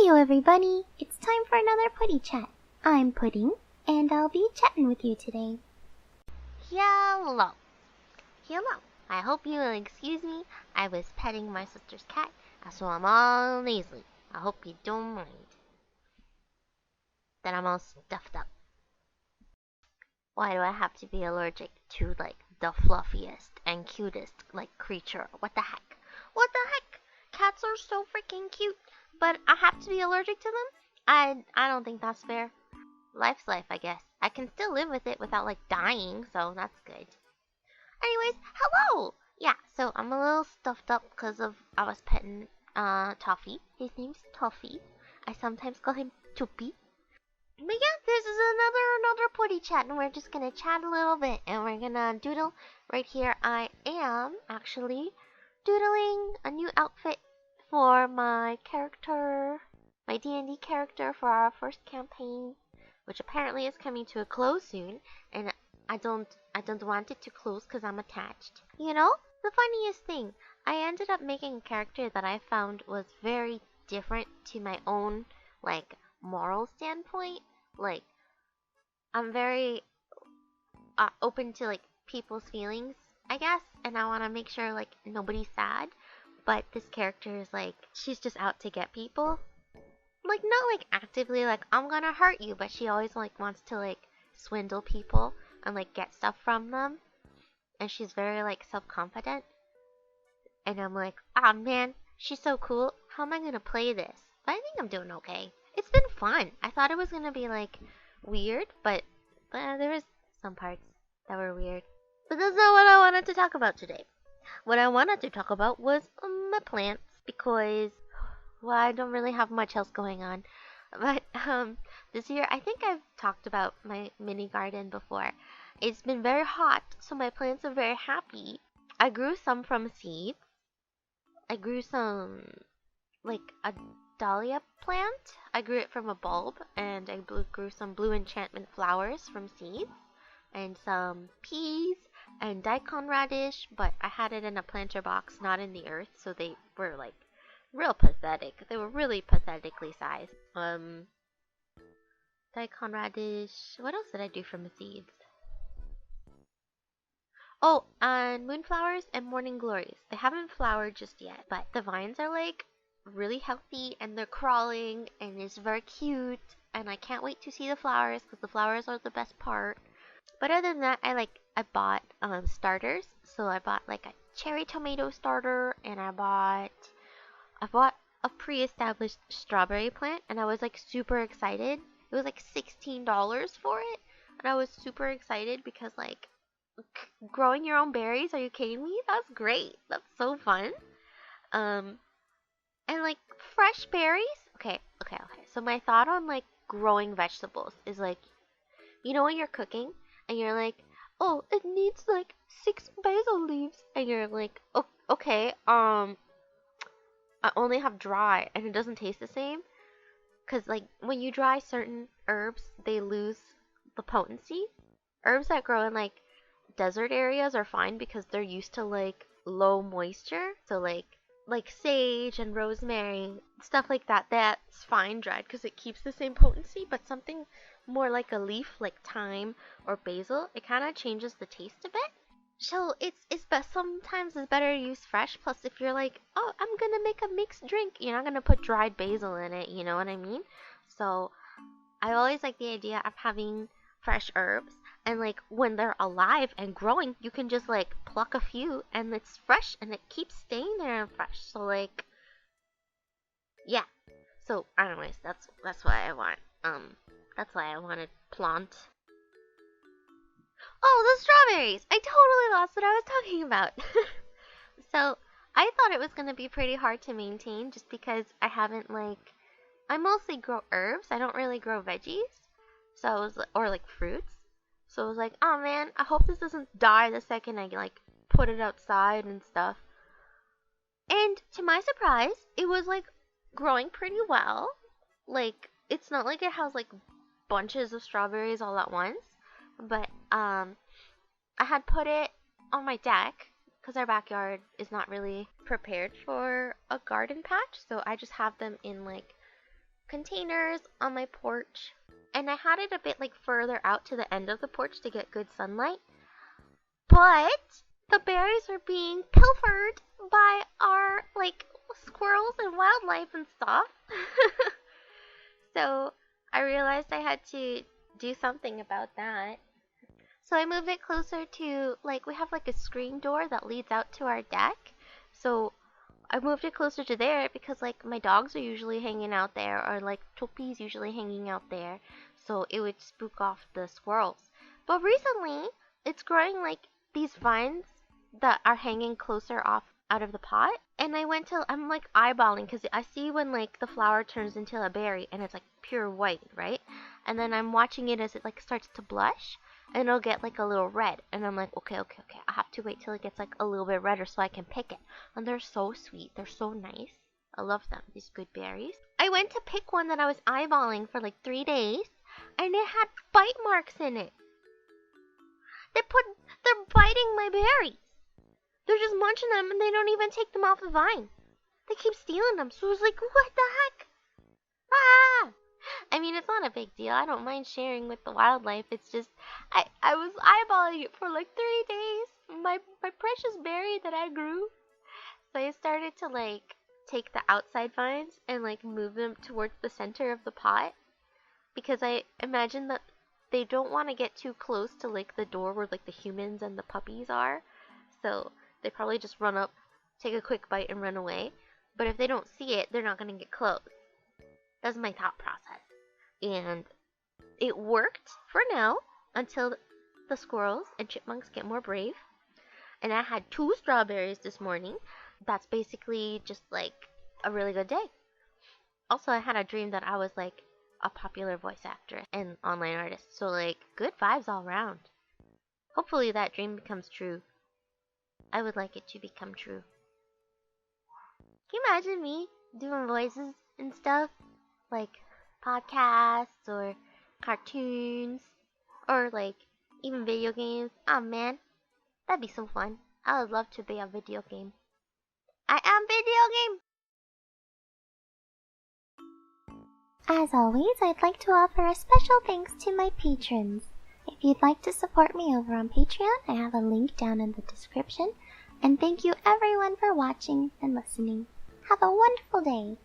Heyo everybody, it's time for another PuddiChat. I'm Pudding, and I'll be chatting with you today. Hello. I hope you will excuse me. I was petting my sister's cat, so I'm all nasally. I hope you don't mind that I'm all stuffed up. Why do I have to be allergic to, the fluffiest and cutest, creature? What the heck? What the heck? Cats are so freaking cute, but I have to be allergic to them? I don't think that's fair. Life's life, I guess. I can still live with it without, dying, so that's good. Anyways, hello! Yeah, so I'm a little stuffed up because I was petting, Toffee. His name's Toffee. I sometimes call him Tuppy. But yeah, this is another PuddiChat, and we're just gonna chat a little bit, and we're gonna doodle. Right here, I am actually doodling a new outfit for my character, my D&D character for our first campaign, which apparently is coming to a close soon, and I don't want it to close because I'm attached. You know, the funniest thing, I ended up making a character that I found was very different to my own, moral standpoint. I'm very open to, people's feelings, I guess, and I want to make sure, nobody's sad. But this character is, she's just out to get people. Not, actively, I'm gonna hurt you, but she always, wants to, swindle people and, get stuff from them. And she's very, self-confident. And I'm like, ah, man, she's so cool. How am I gonna play this? But I think I'm doing okay. It's been fun. I thought it was gonna be, weird, but there was some parts that were weird. But that's not what I wanted to talk about today. What I wanted to talk about was my plants, because, well, I don't really have much else going on. But this year, I think I've talked about my mini garden before. It's been very hot, so my plants are very happy. I grew some from seed. I grew some, a dahlia plant. I grew it from a bulb, and I grew some blue enchantment flowers from seeds, and some peas and daikon radish, but I had it in a planter box, not in the earth, so they were real pathetic. They were really pathetically sized. Daikon radish. What else did I do from the seeds? Oh, and moonflowers and morning glories. They haven't flowered just yet, but the vines are really healthy, and they're crawling, and it's very cute, and I can't wait to see the flowers because the flowers are the best part. But other than that, I bought starters. So I bought a cherry tomato starter, and I bought a pre-established strawberry plant, and I was super excited. It was $16 for it, and I was super excited because growing your own berries, are you kidding me? That's great. That's so fun. And fresh berries. Okay. So my thought on growing vegetables is you know when you're cooking and you're oh, it needs 6 basil leaves, and you're oh, okay, I only have dry and it doesn't taste the same, because when you dry certain herbs, they lose the potency. Herbs that grow in desert areas are fine because they're used to low moisture, so like sage and rosemary, stuff like that, that's fine dried because it keeps the same potency. But something more like a leaf, like thyme or basil, it kind of changes the taste a bit. So it's best, sometimes it's better to use fresh. Plus, if you're oh, I'm gonna make a mixed drink, you're not gonna put dried basil in it, you know what I mean? So I always like the idea of having fresh herbs, and when they're alive and growing, you can just pluck a few and it's fresh and it keeps staying there and fresh. So yeah. So anyways, that's why I want to plant. Oh, the strawberries! I totally lost what I was talking about. So I thought it was gonna be pretty hard to maintain just because I haven't I mostly grow herbs. I don't really grow veggies. So I was or fruits. So I was oh man, I hope this doesn't die the second I put it outside and stuff. And to my surprise, it was growing pretty well. It's not it has bunches of strawberries all at once, but I had put it on my deck because our backyard is not really prepared for a garden patch, so I just have them in containers on my porch, and I had it a bit like further out to the end of the porch to get good sunlight. But the berries are being pilfered by our like squirrels and wildlife and stuff. So I realized I had to do something about that. So I moved it closer to, like, we have like a screen door that leads out to our deck. So I moved it closer to there because like my dogs are usually hanging out there, or like Topi's usually hanging out there. So it would spook off the squirrels. But recently it's growing like these vines that are hanging closer off out of the pot. And I'm like eyeballing because I see when like the flower turns into a berry and it's like pure white, right? And then I'm watching it as it like starts to blush and it'll get like a little red. And I'm like, okay. I have to wait till it gets like a little bit redder so I can pick it. And they're so sweet. They're so nice. I love them, these good berries. I went to pick one that I was eyeballing for like 3 days and it had bite marks in it. They're biting my berries. They're just munching them and they don't even take them off the vine. They keep stealing them. So I was like, what the heck? Ah! I mean, it's not a big deal. I don't mind sharing with the wildlife. It's just, I was eyeballing it for like 3 days. My precious berry that I grew. So I started to like take the outside vines and like move them towards the center of the pot. Because I imagine that they don't want to get too close to like the door where like the humans and the puppies are. So they probably just run up, take a quick bite and run away. But if they don't see it, they're not going to get close. That's my thought process. And it worked for now until the squirrels and chipmunks get more brave. And I had 2 strawberries this morning. That's basically just like a really good day. Also, I had a dream that I was like a popular voice actor and online artist. So like good vibes all around. Hopefully that dream becomes true. I would like it to become true. Can you imagine me doing voices and stuff? Like podcasts or cartoons or like even video games. Oh man, that'd be so fun. I would love to be a video game. I am video game. As always, I'd like to offer a special thanks to my patrons. If you'd like to support me over on Patreon, I have a link down in the description. And thank you everyone for watching and listening. Have a wonderful day.